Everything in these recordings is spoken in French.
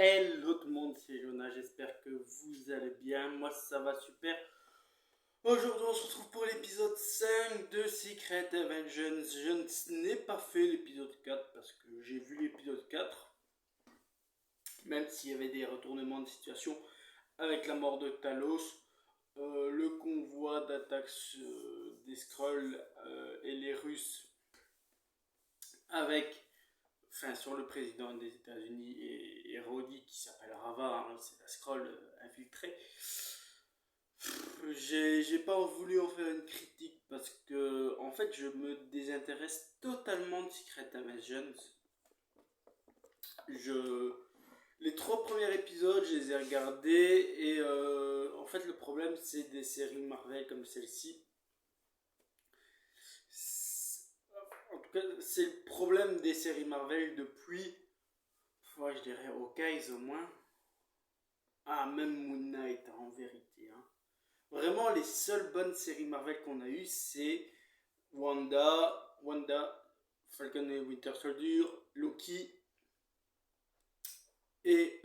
Hello tout le monde, c'est Jonas, j'espère que vous allez bien, moi ça va super. Aujourd'hui on se retrouve pour l'épisode 5 de Secret Invasion. Je n'ai pas fait l'épisode 4 parce que j'ai vu l'épisode 4, même s'il y avait des retournements de situation avec la mort de Talos, le convoi d'attaque des Skrulls et les Russes avec sur le président des États-Unis et Rhodey qui s'appelle Rava, hein, c'est la Skrull infiltrée. J'ai pas voulu en faire une critique parce que en fait je me désintéresse totalement de Secret Invasion. Je Les 3 premiers épisodes, je les ai regardés et en fait le problème c'est des séries Marvel comme celle-ci. En tout cas, c'est le problème des séries Marvel depuis, ouais, je dirais Hawkeye au moins. Ah, même Moon Knight, hein, en vérité. Hein. Vraiment, les seules bonnes séries Marvel qu'on a eues, c'est Wanda, Falcon et Winter Soldier, Loki et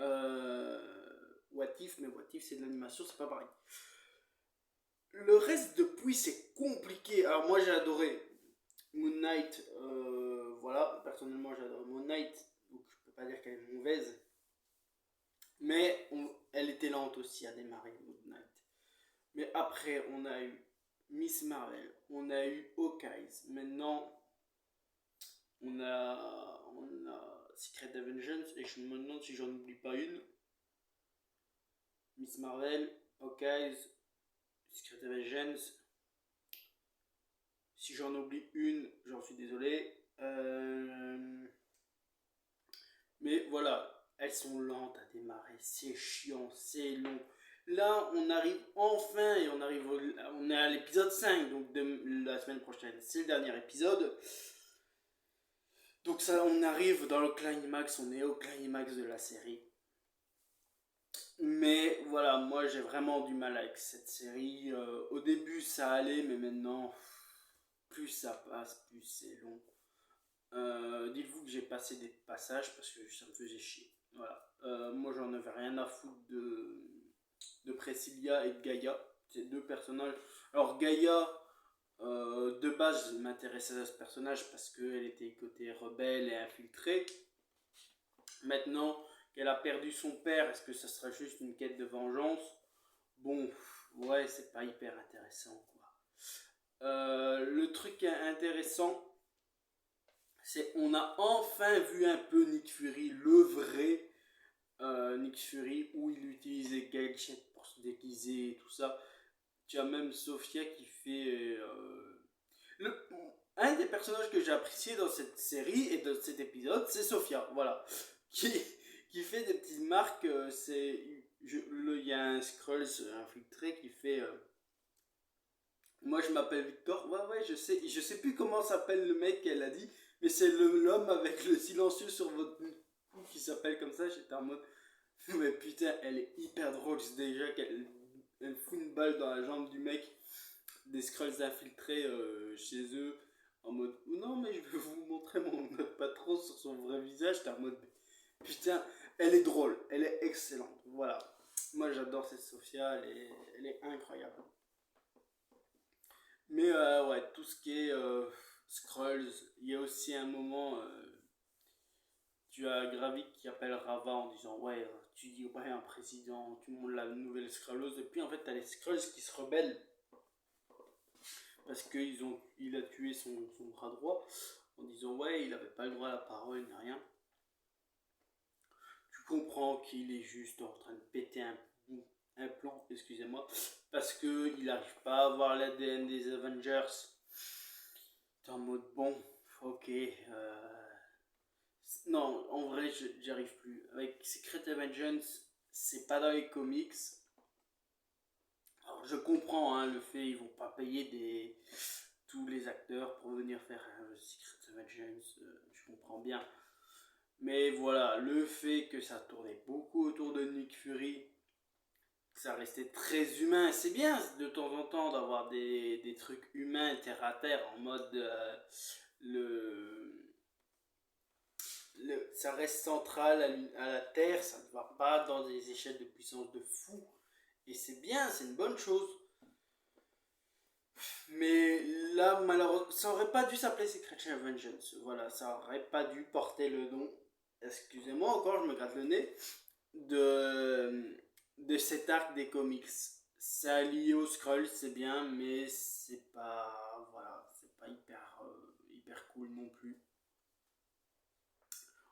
What If, mais What If c'est de l'animation, c'est pas pareil. Le reste depuis c'est compliqué. Alors moi j'ai adoré Moon Knight, voilà, personnellement j'ai adoré Moon Knight, donc je peux pas dire qu'elle est mauvaise, mais elle était lente aussi à démarrer Moon Knight. Mais après on a eu Miss Marvel, on a eu Hawkeye, maintenant on a Secret Avengers et je me demande si j'en oublie pas une. Miss Marvel, Hawkeye, Secret Avengers. Si j'en oublie une, j'en suis désolé. Mais voilà, elles sont lentes à démarrer, c'est chiant, c'est long. Là, on arrive enfin et on est à l'épisode 5, donc de la semaine prochaine. C'est le dernier épisode. Donc ça, on arrive dans le climax, on est au climax de la série. Mais voilà, moi j'ai vraiment du mal avec cette série. Au début ça allait, mais maintenant, plus ça passe, plus c'est long. Dites-vous que j'ai passé des passages parce que ça me faisait chier. Voilà. Moi j'en avais rien à foutre de Priscilla et de Gaïa. Ces deux personnages. Alors Gaïa, de base, je m'intéressais à ce personnage parce qu'elle était côté rebelle et infiltrée. Maintenant qu'elle a perdu son père, est-ce que ça sera juste une quête de vengeance? Bon, ouais, c'est pas hyper intéressant, quoi. Le truc intéressant, c'est on a enfin vu un peu Nick Fury, le vrai Nick Fury, où il utilisait gadgets pour se déguiser et tout ça. Tu as même Sophia qui fait... un des personnages que j'ai apprécié dans cette série et dans cet épisode, c'est Sophia, voilà. Qui fait des petites marques. Il y a un Skrulls infiltré qui fait... moi je m'appelle Victor, ouais je sais plus comment s'appelle le mec qu'elle a dit, mais c'est l'homme avec le silencieux sur votre cou qui s'appelle comme ça, j'étais en mode, mais putain elle est hyper drôle, c'est déjà qu'elle fout une balle dans la jambe du mec, des Skrulls infiltrés chez eux, en mode, oh non mais je vais vous montrer notre patron sur son vrai visage, j'étais en mode, putain elle est drôle, elle est excellente, voilà. Moi j'adore cette Sophia, elle est incroyable. Mais ouais, tout ce qui est Scrolls, il y a aussi un moment, tu as Gravik qui appelle Rava en disant ouais, tu dis ouais un président, tu montres la nouvelle Skrullos, et puis en fait t'as les Skrulls qui se rebellent parce qu'il a tué son bras droit en disant ouais il avait pas le droit à la parole ni rien. Tu comprends qu'il est juste en train de péter un plan, excusez-moi, parce qu'il n'arrive pas à avoir l'ADN des Avengers. T'es en mode bon, ok. Non, en vrai, j'y arrive plus. Avec Secret Avengers, c'est pas dans les comics. Alors, je comprends hein, le fait, ils vont pas payer tous les acteurs pour venir faire Secret Avengers, je comprends bien. Mais voilà, le fait que ça tournait beaucoup autour de Nick Fury, que ça restait très humain, c'est bien de temps en temps d'avoir des trucs humains terre à terre en mode le ça reste central à la Terre, ça ne va pas dans des échelles de puissance de fou. Et c'est bien, c'est une bonne chose. Mais là, malheureusement, ça aurait pas dû s'appeler Secret Vengeance. Voilà, ça aurait pas dû porter le nom. Excusez-moi encore, je me gratte le nez. De cet arc des comics. Ça lié au Skrull, c'est bien, mais c'est pas. Voilà, c'est pas hyper cool non plus.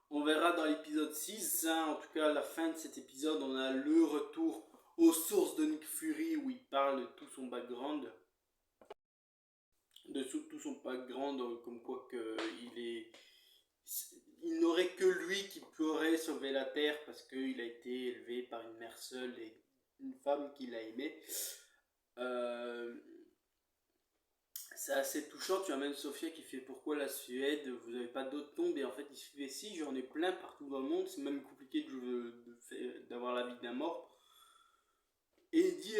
On verra dans l'épisode 6, hein, en tout cas à la fin de cet épisode, on a le retour aux sources de Nick Fury où il parle de tout son background. De tout son background, comme quoi il n'aurait que lui qui pourrait sauver la Terre parce qu'il a été élevé par une mère seule et une femme qu'il a aimée. Euh, c'est assez touchant. Tu as même Sophia qui fait pourquoi la Suède, vous n'avez pas d'autres tombes, et en fait il se fait si, j'en ai plein partout dans le monde, c'est même compliqué d'avoir la vie d'un mort. Et il dit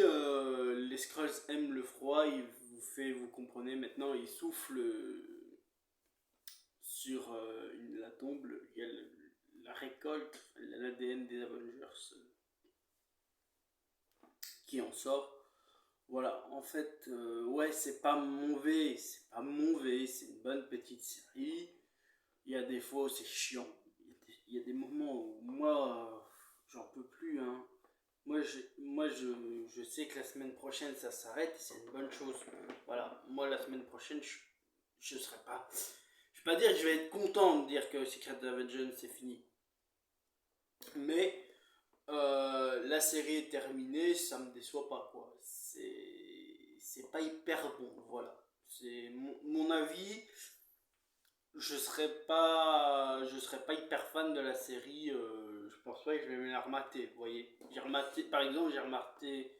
les Skrulls aiment le froid, vous comprenez maintenant, il souffle sur la tombe, il y a la récolte, l'ADN des Avengers qui en sort. Voilà, en fait, ouais, c'est pas mauvais, c'est une bonne petite série. Il y a des fois, c'est chiant. Il y a des moments où moi, j'en peux plus, hein. Je sais que la semaine prochaine, ça s'arrête, c'est une bonne chose. Voilà, moi, la semaine prochaine, je serai pas. Je vais pas dire que je vais être content de dire que Secret Avengers c'est fini. Mais la série est terminée, ça me déçoit pas, quoi. C'est pas hyper bon, voilà. C'est mon avis. Je serais pas hyper fan de la série. Je pense pas que je vais me la remater, vous voyez. Par exemple, j'ai rematé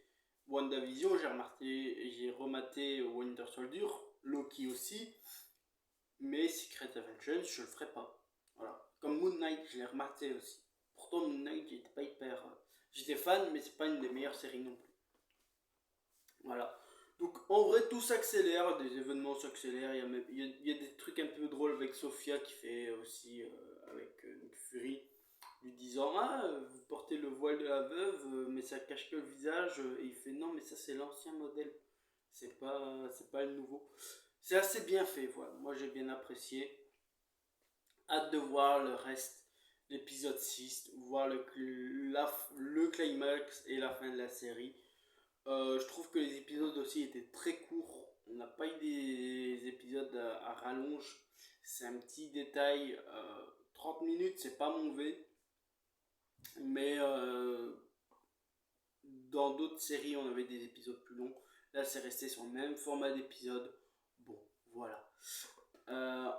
WandaVision, j'ai rematé Winter Soldier, Loki aussi, mais Secret Avengers, je le ferai pas. Voilà. Comme Moon Knight, je l'ai rematé aussi. Pourtant, Moon Knight, j'étais pas hyper. J'étais fan, mais c'est pas une des meilleures séries non plus. Voilà. Donc en vrai tout s'accélère, des événements s'accélèrent, il y a des trucs un peu drôles avec Sophia qui fait aussi avec Nick Fury, lui disant ah vous portez le voile de la veuve mais ça cache que le visage et il fait non mais ça c'est l'ancien modèle, c'est pas le nouveau. C'est assez bien fait, voilà, moi j'ai bien apprécié. Hâte de voir le reste, l'épisode 6, voir le climax et la fin de la série. Je trouve que les épisodes aussi étaient très courts. On n'a pas eu des épisodes à rallonge. C'est un petit détail. 30 minutes, c'est pas mauvais. Mais dans d'autres séries, on avait des épisodes plus longs. Là, c'est resté sur le même format d'épisode. Bon, voilà.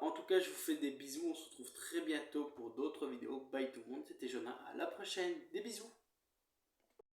En tout cas, je vous fais des bisous. On se retrouve très bientôt pour d'autres vidéos. Bye tout le monde. C'était Jonah. À la prochaine. Des bisous.